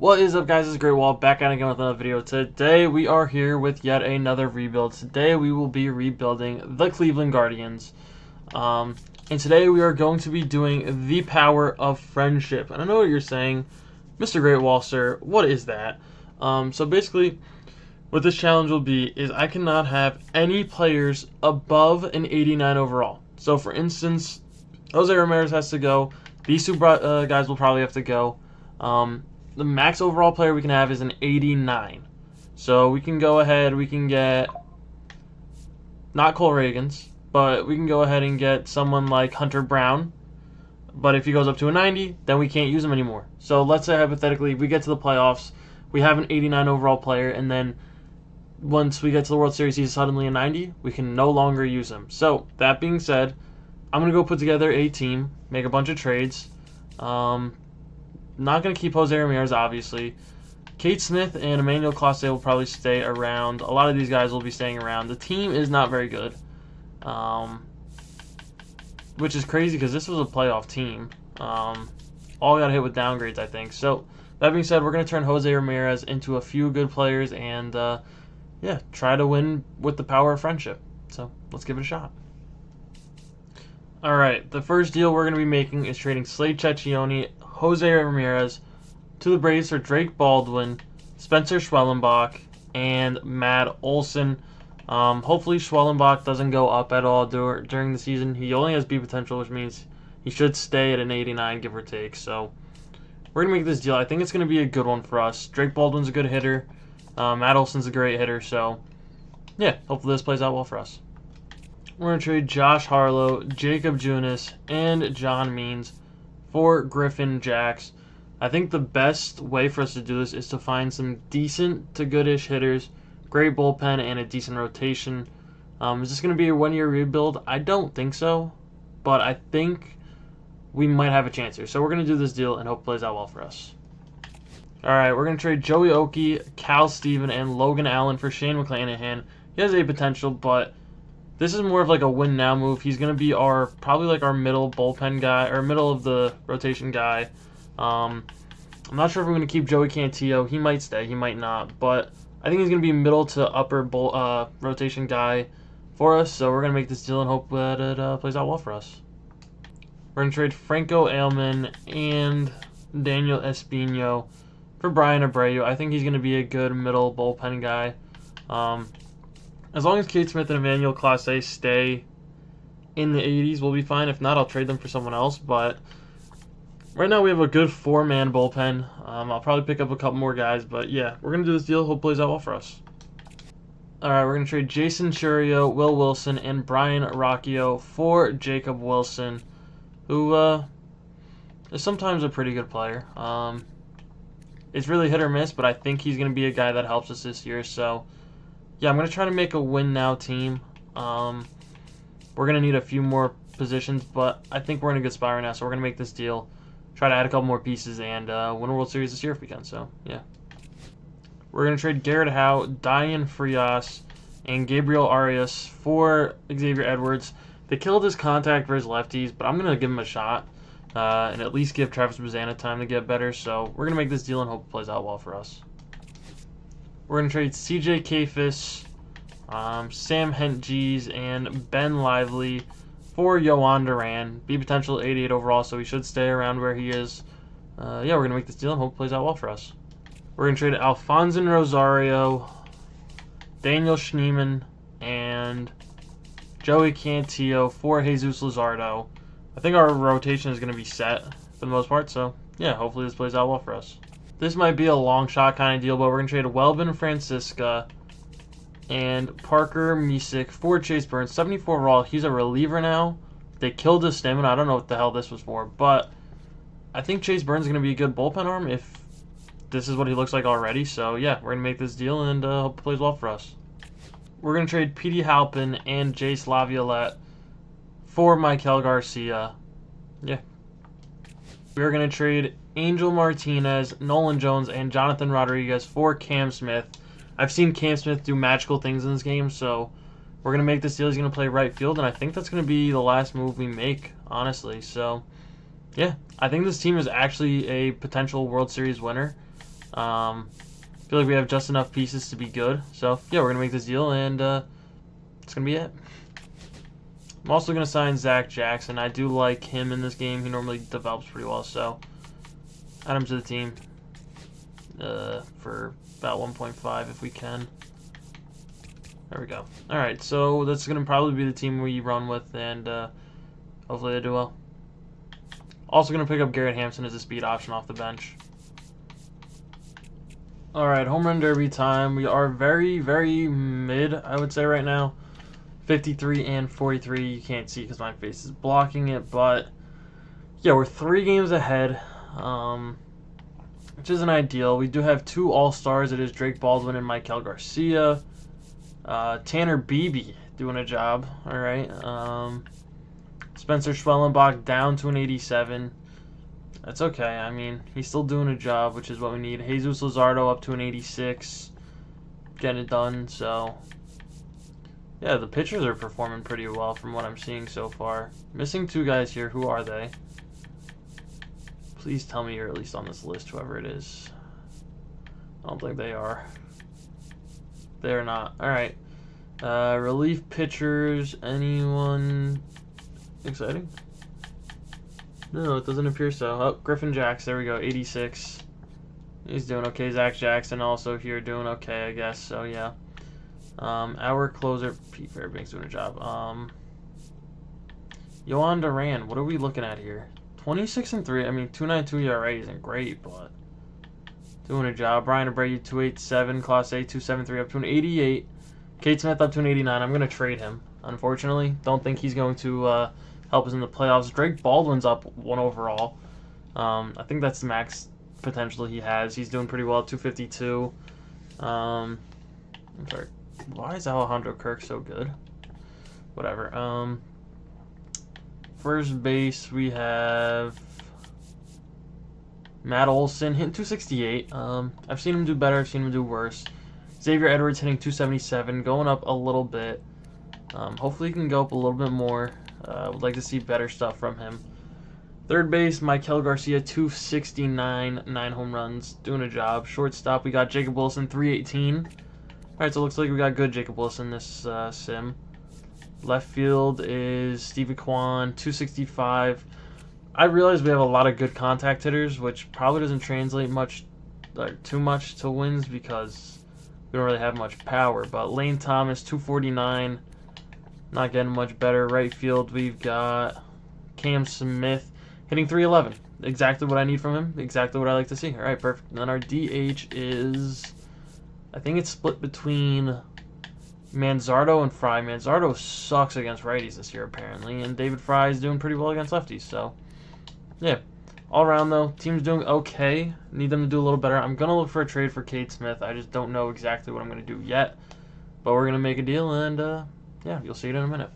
What is up, guys? This is GreatWall back at again with another video. Today we are here with yet another rebuild. Today we will be rebuilding the Cleveland Guardians. And today we are going to be doing the power of friendship. And I know what you're saying, Mr. GreatWall, sir, what is that? So basically, what this challenge will be is I cannot have any players above an 89 overall. So for instance, Jose Ramirez has to go. These two guys will probably have to go. The max overall player we can have is an 89. So we can go ahead, we can get, not Cole Reagans, but we can go ahead and get someone like Hunter Brown. But if he goes up to a 90, then we can't use him anymore. So let's say hypothetically we get to the playoffs, we have an 89 overall player, and then once we get to the World Series he's suddenly a 90, we can no longer use him. So that being said, I'm going to go put together a team, make a bunch of trades. Not going to keep Jose Ramirez, obviously. Kate Smith and Emmanuel Clase will probably stay around. A lot of these guys will be staying around. The team is not very good, which is crazy because this was a playoff team. All got hit with downgrades, I think. So, that being said, we're going to turn Jose Ramirez into a few good players and, yeah, try to win with the power of friendship. So, let's give it a shot. Alright, the first deal we're going to be making is trading Slade Cecchioni, Jose Ramirez to the Braves for Drake Baldwin, Spencer Schwellenbach, and Matt Olson. Hopefully Schwellenbach doesn't go up at all during the season. He only has B potential, which means he should stay at an 89, give or take. So we're going to make this deal. I think it's going to be a good one for us. Drake Baldwin's a good hitter. Matt Olson's a great hitter. So, yeah, hopefully this plays out well for us. We're going to trade Josh Harlow, Jacob Junis, and John Means for Griffin Jacks. I think the best way for us to do this is to find some decent to goodish hitters, great bullpen, and a decent rotation. Is this going to be a one-year rebuild? I don't think so, but I think we might have a chance here. So we're going to do this deal and hope it plays out well for us. Alright, we're going to trade Joey Oakey, Cal Steven, and Logan Allen for Shane McClanahan. He has a potential, but this is more of like a win now move. He's going to be probably like our middle bullpen guy, or middle of the rotation guy. I'm not sure if we're going to keep Joey Cantillo. He might stay, he might not, but I think he's going to be middle to upper rotation guy for us. So we're going to make this deal and hope that it plays out well for us. We're going to trade Franco Ailman and Daniel Espino for Brian Abreu. I think he's going to be a good middle bullpen guy. As long as Kate Smith and Emmanuel Clase stay in the 80s, we'll be fine. If not, I'll trade them for someone else. But right now we have a good 4-man bullpen. I'll probably pick up a couple more guys. But yeah, we're going to do this deal. Hope it plays out well for us. Alright, we're going to trade Jason Churio, Will Wilson, and Brian Rocchio for Jacob Wilson, who is sometimes a pretty good player. It's really hit or miss, but I think he's going to be a guy that helps us this year. So yeah, I'm going to try to make a win-now team. We're going to need a few more positions, but I think we're in a good spot right now, so we're going to make this deal, try to add a couple more pieces, and win a World Series this year if we can. So, yeah. We're going to trade Garrett Howe, Diane Frias, and Gabriel Arias for Xavier Edwards. They killed his contact versus lefties, but I'm going to give him a shot and at least give Travis Bazana time to get better. So we're going to make this deal and hope it plays out well for us. We're going to trade CJ Kafis, Sam Hentges, and Ben Lively for Yohan Duran. B potential 88 overall, so he should stay around where he is. Yeah, we're going to make this deal and hope it plays out well for us. We're going to trade Alfonso Rosario, Daniel Schneemann, and Joey Cantillo for Jesus Luzardo. I think our rotation is going to be set for the most part, so yeah, hopefully this plays out well for us. This might be a long shot kind of deal, but we're going to trade Welvin Francisca and Parker Misick for Chase Burns. 74 overall. He's a reliever now. They killed his stamina. I don't know what the hell this was for, but I think Chase Burns is going to be a good bullpen arm if this is what he looks like already. So, yeah, we're going to make this deal and hope it plays well for us. We're going to trade Petey Halpin and Jace Laviolette for Michael Garcia. Yeah. We're going to trade Angel Martinez, Nolan Jones, and Jonathan Rodriguez for Cam Smith. I've seen Cam Smith do magical things in this game, so we're going to make this deal. He's going to play right field, and I think that's going to be the last move we make, honestly. So, yeah, I think this team is actually a potential World Series winner. I feel like we have just enough pieces to be good. So, yeah, we're going to make this deal, and it's going to be it. I'm also going to sign Zach Jackson. I do like him in this game. He normally develops pretty well, so add him to the team for about 1.5 if we can. There we go. Alright, so that's going to probably be the team we run with, and hopefully they do well. Also going to pick up Garrett Hampson as a speed option off the bench. Alright, home run derby time. We are very, very mid, I would say, right now. 53 and 43. You can't see because my face is blocking it, but yeah, we're 3 games ahead, which isn't ideal. We do have 2 All-Stars. It is Drake Baldwin and Maikel Garcia. Tanner Beebe doing a job. Alright. Spencer Schwellenbach down to an 87. That's okay. I mean, he's still doing a job, which is what we need. Jesus Luzardo up to an 86. Getting it done, so yeah, the pitchers are performing pretty well from what I'm seeing so far. Missing 2 guys here. Who are they? Please tell me you're at least on this list, whoever it is. I don't think they are. They're not. Alright. Relief pitchers. Anyone exciting? No, it doesn't appear so. Oh, Griffin Jacks. There we go. 86. He's doing okay. Zach Jackson also here doing okay, I guess. So, yeah. Our closer, Pete Fairbanks doing a job. Yohan Duran, what are we looking at here? 26 and 3. I mean, 2.92 ERA isn't great, but doing a job. Brian Abreu, 2.87. Class A, 2.73 up to an 88. Kate Smith up to an 89. I'm going to trade him, unfortunately. Don't think he's going to help us in the playoffs. Drake Baldwin's up 1 overall. I think that's the max potential he has. He's doing pretty well at 252. I'm sorry. Why is Alejandro Kirk so good? Whatever. First base, we have Matt Olson hitting 268. I've seen him do better. I've seen him do worse. Xavier Edwards hitting 277, going up a little bit. Hopefully he can go up a little bit more. I would like to see better stuff from him. Third base, Maikel Garcia, 269, 9 home runs, doing a job. Shortstop, we got Jacob Wilson, 318. Alright, so it looks like we got good Jacob Wilson this sim. Left field is Stevie Kwan, 265. I realize we have a lot of good contact hitters, which probably doesn't translate much, too much to wins because we don't really have much power. But Lane Thomas, 249, not getting much better. Right field, we've got Cam Smith hitting 311. Exactly what I need from him. Exactly what I like to see. All right, perfect. And then our DH is, I think it's split between Manzardo and Fry. Manzardo sucks against righties this year, apparently, and David Fry is doing pretty well against lefties. So, yeah. All around, though, team's doing okay. Need them to do a little better. I'm going to look for a trade for Kate Smith. I just don't know exactly what I'm going to do yet. But we're going to make a deal, and, yeah, you'll see it in a minute.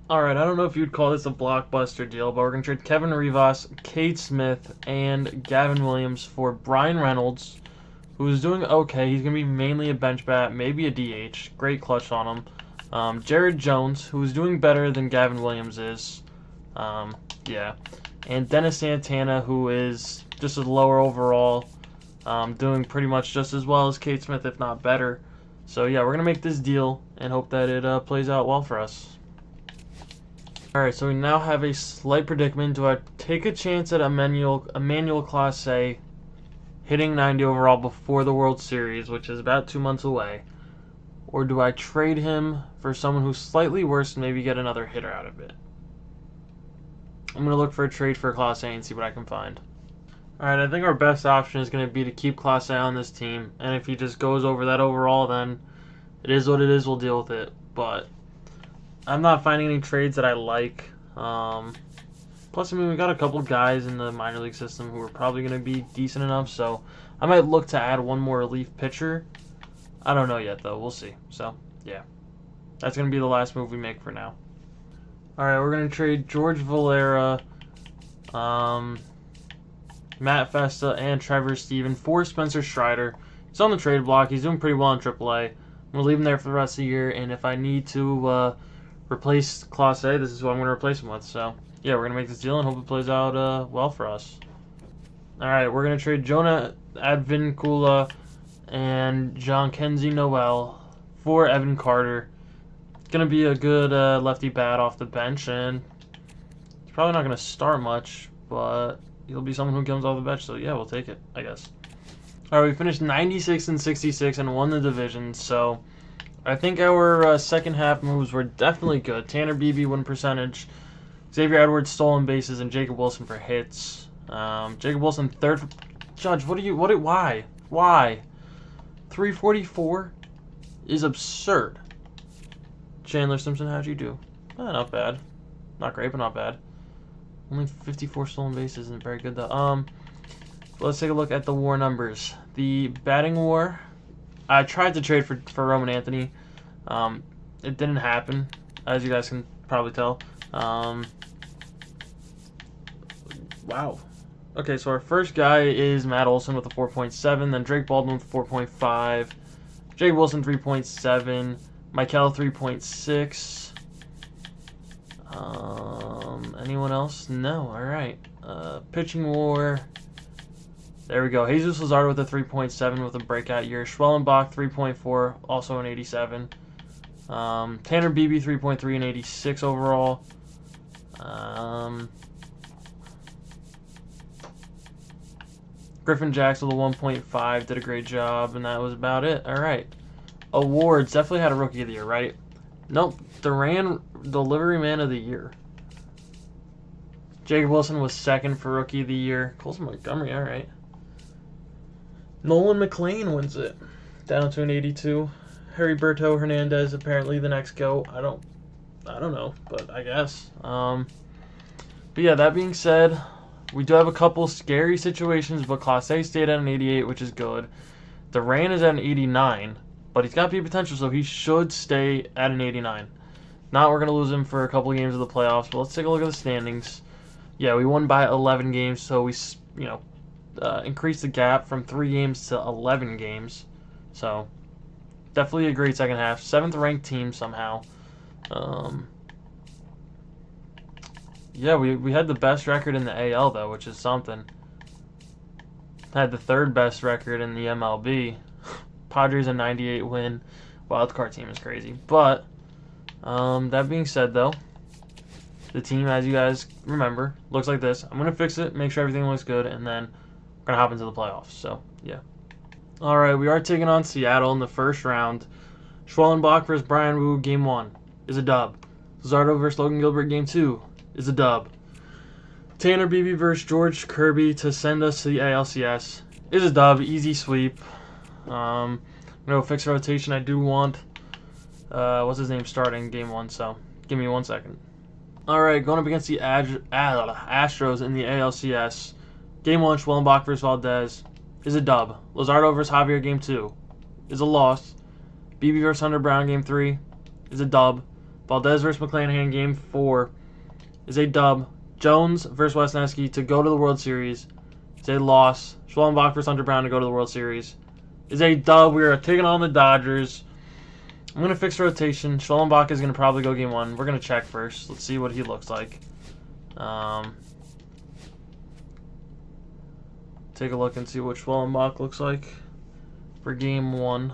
Alright, I don't know if you'd call this a blockbuster deal, but we're going to trade Kevin Rivas, Kate Smith, and Gavin Williams for Brian Reynolds, who's doing okay. He's going to be mainly a bench bat, maybe a DH. Great clutch on him. Jared Jones, who's doing better than Gavin Williams is. Yeah. And Dennis Santana, who is just a lower overall, doing pretty much just as well as Kate Smith, if not better. So, yeah, we're going to make this deal and hope that it plays out well for us. Alright, so we now have a slight predicament. Do I take a chance at Emmanuel Class A hitting 90 overall before the World Series, which is about 2 months away? Or do I trade him for someone who's slightly worse and maybe get another hitter out of it? I'm going to look for a trade for Class A and see what I can find. Alright, I think our best option is going to be to keep Class A on this team. And if he just goes over that overall, then it is what it is. We'll deal with it. But I'm not finding any trades that I like. Plus, I mean, we got a couple guys in the minor league system who are probably going to be decent enough. So I might look to add one more relief pitcher. I don't know yet, though. We'll see. So, yeah. That's going to be the last move we make for now. Alright, we're going to trade George Valera, Matt Festa, and Trevor Stephen for Spencer Strider. He's on the trade block. He's doing pretty well in AAA. I'm going to leave him there for the rest of the year, and if I need to replace Class A, this is what I'm going to replace him with. So, yeah, we're going to make this deal and hope it plays out well for us. All right, we're gonna trade Jonah Advincula and John Kenzie Noel for Evan Carter. It's gonna be a good lefty bat off the bench, and he's probably not gonna start much, but he'll be someone who comes off the bench. So yeah, we'll take it, I guess. All right, we finished 96 and 66 and won the division. So I think our second half moves were definitely good. Tanner Beebe win percentage, Xavier Edwards stolen bases, and Jacob Wilson for hits. Jacob Wilson third. Judge, why? 344 is absurd. Chandler Simpson, how'd you do? Not bad. Not great, but not bad. Only 54 stolen bases isn't very good though. Let's take a look at the WAR numbers. The batting WAR, I tried to trade for Roman Anthony. It didn't happen, as you guys can probably tell. Wow. Okay, so our first guy is Matt Olson with a 4.7, then Drake Baldwin with 4.5, Jake Wilson 3.7, Michael 3.6. Anyone else? No. All right. Pitching WAR. There we go. Jesus Lazardo with a 3.7 with a breakout year. Schwellenbach 3.4, also an 87. Tanner Beebe 3.3 and 86 overall. Griffin Jackson with a 1.5 did a great job, and that was about it. All right. Awards definitely had a Rookie of the Year, right? Nope. Duran Delivery Man of the Year. Jacob Wilson was second for Rookie of the Year. Colson Montgomery, all right. Nolan McLean wins it, down to an 82. Heriberto Hernandez apparently the next go. I don't know, but I guess. But yeah, that being said, we do have a couple scary situations, but Class A stayed at an 88, which is good. Duran is at an 89, but he's got P potential, so he should stay at an 89. Not we're going to lose him for a couple games of the playoffs, but let's take a look at the standings. Yeah, we won by 11 games, so we, increased the gap from 3 games to 11 games. So, definitely a great second half. 7th ranked team somehow. Yeah, we had the best record in the AL, though, which is something. Had the 3rd best record in the MLB. Padres a 98 win. Wildcard team is crazy. But, that being said, though, the team, as you guys remember, looks like this. I'm going to fix it, make sure everything looks good, and then we're going to hop into the playoffs. So, yeah. All right, we are taking on Seattle in the first round. Schwellenbach versus Brian Wu, Game 1 is a dub. Zardo versus Logan Gilbert, Game 2 is a dub. Tanner Beebe versus George Kirby to send us to the ALCS is a dub. Easy sweep. I'm going to fix rotation. I do want, what's his name, starting Game 1, so give me 1 second. All right, going up against the Astros in the ALCS. Game 1, Schwellenbach versus Valdez is a dub. Lazardo versus Javier, Game 2 is a loss. Beebe versus Hunter Brown, Game 3 is a dub. Valdez versus McClanahan, Game 4 is a dub. Jones versus Wesneski to go to the World Series is a loss. Schwellenbach versus Hunter Brown to go to the World Series is a dub. We are taking on the Dodgers. I'm going to fix rotation. Schwellenbach is going to probably go Game 1. We're going to check first. Let's see what he looks like. Take a look and see what Schwellenbach looks like for Game 1.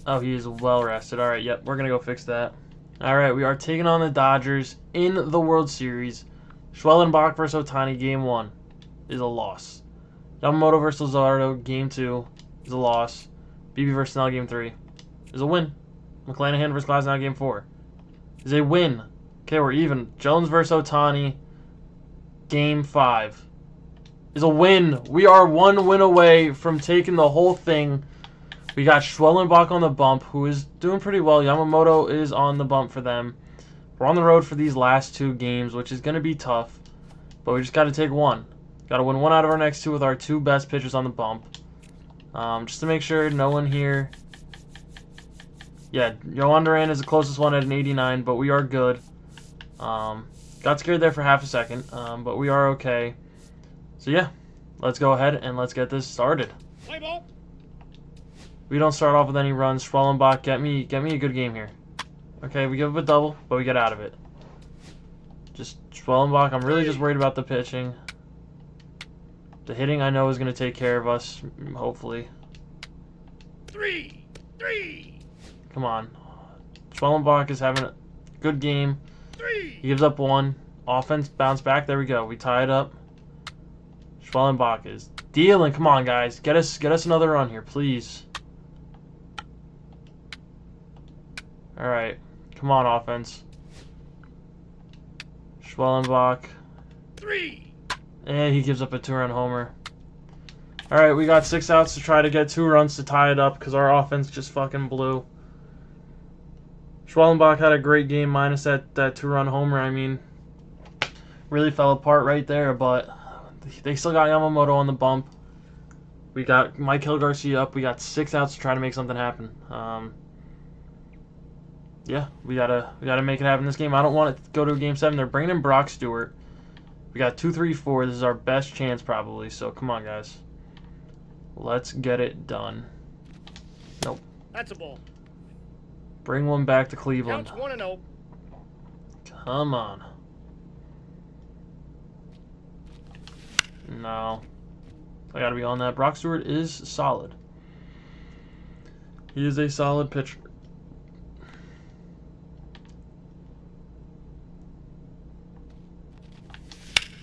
Oh, he is well rested. All right, yep, we're going to go fix that. All right, we are taking on the Dodgers in the World Series. Schwellenbach versus Ohtani, Game 1 is a loss. Yamamoto versus Lazardo, Game 2 is a loss. Beebe versus Snell, Game 3 is a win. McClanahan versus Glasnow, Game 4 is a win. Okay, we're even. Jones versus Ohtani, Game 5 is a win. We are 1 win away from taking the whole thing. We got Schwellenbach on the bump, who is doing pretty well. Yamamoto is on the bump for them. We're on the road for these last 2 games, which is going to be tough. But we just got to take 1. Got to win 1 out of our next 2 with our 2 best pitchers on the bump. Just to make sure no one here. Yeah, Yohan Duran is the closest one at an 89, but we are good. Got scared there for half a second, but we are okay. So yeah, let's go ahead and let's get this started. Play ball. We don't start off with any runs. Schwellenbach, get me a good game here. Okay, we give up a double, but we get out of it. Just Schwellenbach, I'm really just worried about the pitching. The hitting I know is going to take care of us, hopefully. 3. Come on. Schwellenbach is having a good game. 3. He gives up 1. Offense bounce back. There we go. We tie it up. Schwellenbach is dealing. Come on, guys. Get us another run here, please. All right. Come on, offense. Schwellenbach. 3. And he gives up a 2-run homer. All right, we got 6 outs to try to get 2 runs to tie it up because our offense just fucking blew. Schwellenbach had a great game minus that 2-run homer. I mean, really fell apart right there, but they still got Yamamoto on the bump. We got Mike Garcia up. We got 6 outs to try to make something happen. Yeah, we gotta make it happen this game. I don't want it to go to a game 7. They're bringing in Brock Stewart. We got 2, 3, 4. This is our best chance probably. So come on, guys. Let's get it done. Nope. That's a ball. Bring one back to Cleveland. Counts 1-0. Come on. No. I gotta be on that. Brock Stewart is solid. He is a solid pitcher.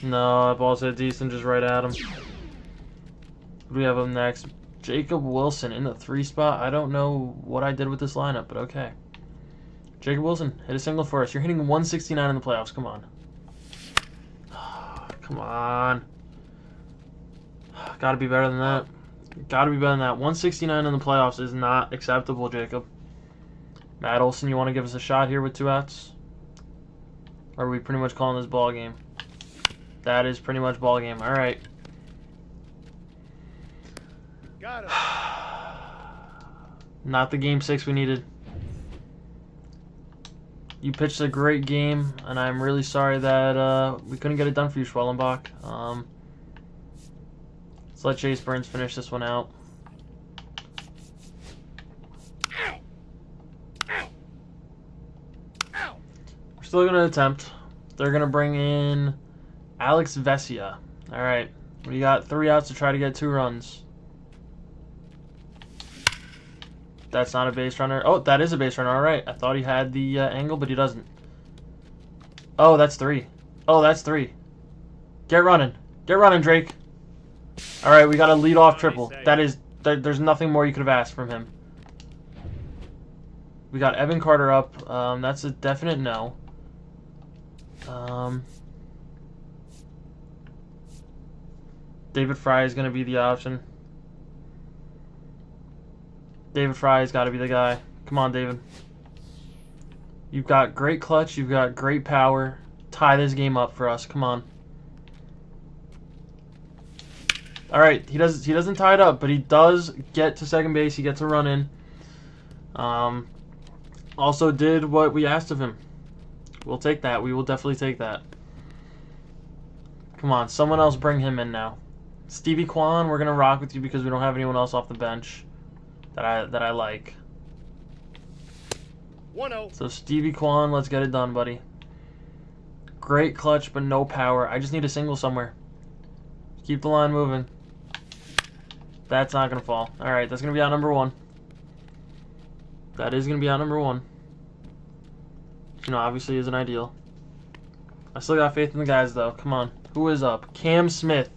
No, that ball's hit decent, just right at him. Who do we have up next? Jacob Wilson in the 3 spot. I don't know what I did with this lineup, but okay. Jacob Wilson, hit a single for us. You're hitting 169 in the playoffs. Come on. Come on. Gotta be better than that. Gotta be better than that. 169 in the playoffs is not acceptable, Jacob. Matt Olson, you want to give us a shot here with 2 outs? Or are we pretty much calling this ball game? That is pretty much ball game. All right. Got him. Not the game 6 we needed. You pitched a great game, and I'm really sorry that we couldn't get it done for you, Schwellenbach. Let's let Chase Burns finish this one out. Ow. Ow. Ow. We're still going to attempt. They're going to bring in Alex Vesia. All right. We got 3 outs to try to get 2 runs. That's not a base runner. Oh, that is a base runner. All right. I thought he had the angle, but he doesn't. Oh, that's 3. Oh, that's 3. Get running. Get running, Drake. All right, we got a lead-off triple. There's nothing more you could have asked from him. We got Evan Carter up. That's a definite no. David Fry is going to be the option. David Fry has got to be the guy. Come on, David. You've got great clutch. You've got great power. Tie this game up for us. Come on. All right, he doesn't tie it up, but he does get to second base. He gets a run in. Also did what we asked of him. We'll take that. We will definitely take that. Come on, someone else bring him in now. Stevie Kwan, we're gonna rock with you because we don't have anyone else off the bench that I like. 1-0. So Stevie Kwan, let's get it done, buddy. Great clutch, but no power. I just need a single somewhere. Keep the line moving. That's not going to fall. All right, that's going to be out number 1. That is going to be out number 1. You know, obviously isn't ideal. I still got faith in the guys, though. Come on. Who is up? Cam Smith.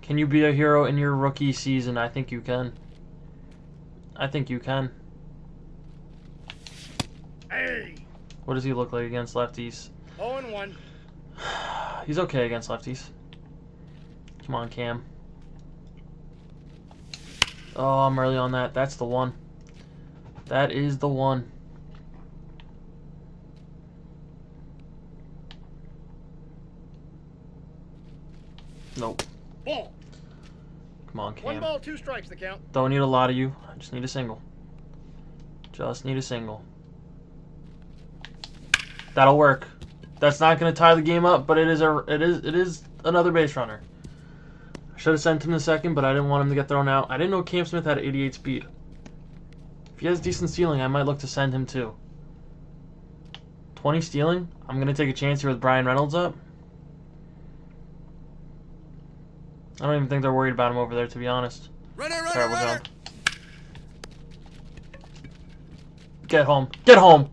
Can you be a hero in your rookie season? I think you can. I think you can. Hey. What does he look like against lefties? 0-1. He's okay against lefties. Come on, Cam. Oh, I'm early on that. That's the one. That is the one. Nope. Ball. Come on, Cam. 1 ball, 2 strikes, the count. Don't need a lot of you. I just need a single. Just need a single. That'll work. That's not going to tie the game up, but it is another base runner. I should have sent him to second, but I didn't want him to get thrown out. I didn't know Cam Smith had 88 speed. If he has decent stealing, I might look to send him too. 20 stealing? I'm going to take a chance here with Brian Reynolds up. I don't even think they're worried about him over there, to be honest. Terrible job. Get home. Get home.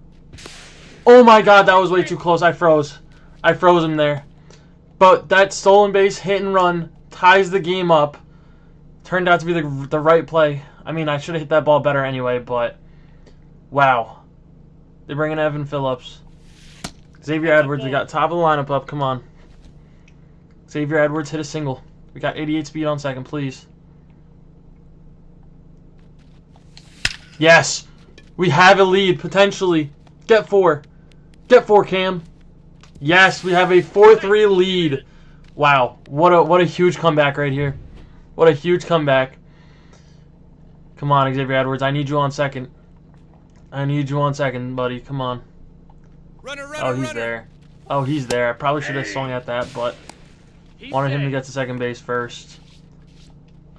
Oh my god, that was way too close. I froze. I froze him there. But that stolen base hit and run ties the game up. Turned out to be the right play. I mean, I should have hit that ball better anyway, but wow. They bring in Evan Phillips. Xavier Edwards, we got top of the lineup up. Come on. Xavier Edwards hit a single. We got 88 speed on second, please. Yes. We have a lead, potentially. Get 4. Get 4, Cam. Yes, we have a 4-3 lead. Wow. What a huge comeback right here. What a huge comeback. Come on, Xavier Edwards. I need you on second. I need you on second, buddy. Come on. Oh, he's there. Oh, he's there. I probably should have swung at that, but wanted him to get to second base first.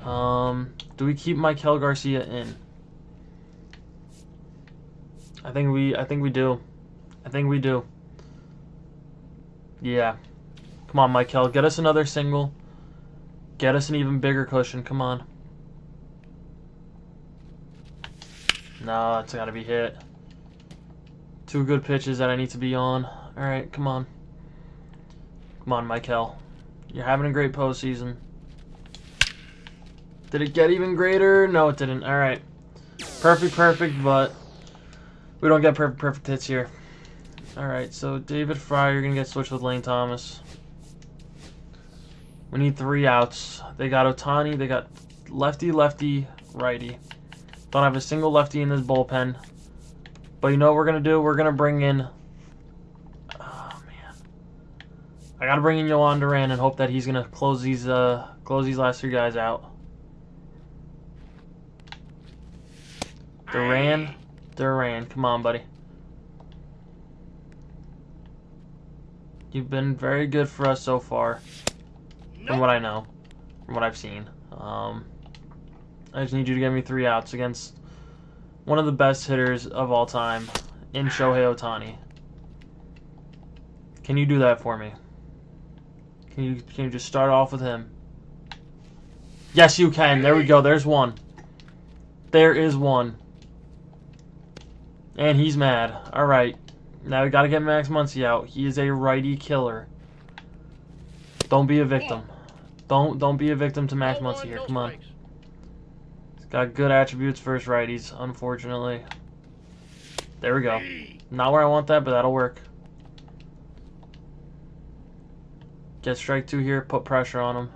Do we keep Michael Garcia in? I think we do. I think we do. Yeah. Come on, Michael. Get us another single. Get us an even bigger cushion. Come on. No, it's got to be hit. 2 good pitches that I need to be on. All right, come on. Come on, Michael. You're having a great postseason. Did it get even greater? No, it didn't. All right. Perfect, but we don't get perfect hits here. All right, so David Fry, you're going to get switched with Lane Thomas. We need 3 outs. They got Ohtani. They got lefty, righty. Don't have a single lefty in this bullpen. But you know what we're going to do? We're going to bring in... Oh, man. I got to bring in Yohan Duran and hope that he's going to close these last 3 guys out. Duran. Come on, buddy. You've been very good for us so far. From what I know. From what I've seen. I just need you to get me 3 outs against one of the best hitters of all time in Shohei Ohtani. Can you do that for me? Can you just start off with him? Yes, you can. There we go. There's 1. There is 1. And he's mad. All right. Now we got to get Max Muncy out. He is a righty killer. Don't be a victim. Don't be a victim to Max Muncy here. Come on. He's got good attributes for his righties, unfortunately. There we go. Not where I want that, but that'll work. Get strike 2 here. Put pressure on him.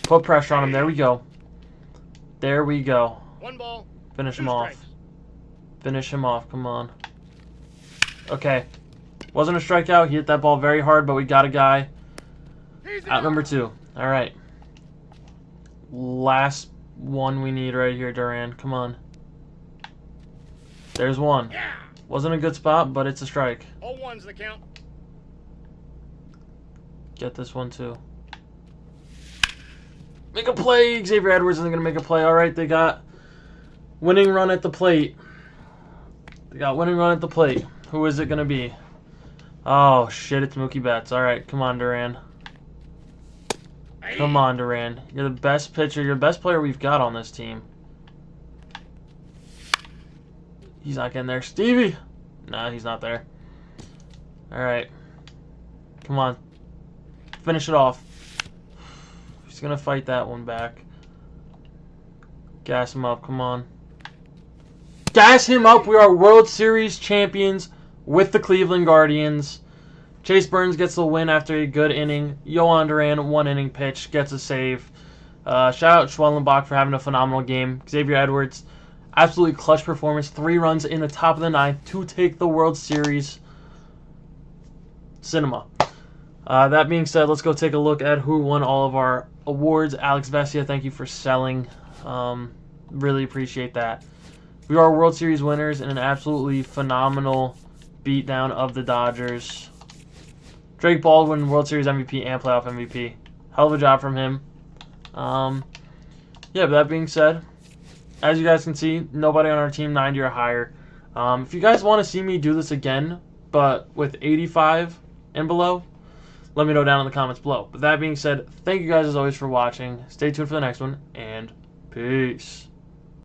Put pressure on him. There we go. There we go. 1 ball. Finish 2 him off. strikes. Finish him off. Come on. Okay. Wasn't a strikeout. He hit that ball very hard, but we got a guy. Out number 2. All right. Last one we need right here, Duran. Come on. There's 1. Yeah. Wasn't a good spot, but it's a strike. All 1's the count. Get this one, too. Make a play. Xavier Edwards isn't going to make a play. All right, they got winning run at the plate. Who is it going to be? Oh, shit, it's Mookie Betts. All right, come on, Duran. Come on, Duran. You're the best pitcher. You're the best player we've got on this team. He's not getting there. Stevie! Nah, he's not there. All right. Come on. Finish it off. He's going to fight that one back. Gas him up. Come on. Gas him up. We are World Series champions with the Cleveland Guardians. Chase Burns gets the win after a good inning. Yohan Duran, 1-inning pitch, gets a save. Shout out Schwellenbach for having a phenomenal game. Xavier Edwards, absolutely clutch performance. 3 runs in the top of the 9th to take the World Series. Cinema. That being said, let's go take a look at who won all of our awards. Alex Vesia, thank you for selling. Really appreciate that. We are World Series winners in an absolutely phenomenal beatdown of the Dodgers. Drake Baldwin, World Series MVP and playoff MVP. Hell of a job from him. Yeah, but that being said, as you guys can see, nobody on our team 90 or higher. If you guys want to see me do this again, but with 85 and below, let me know down in the comments below. But that being said, thank you guys as always for watching. Stay tuned for the next one, and peace.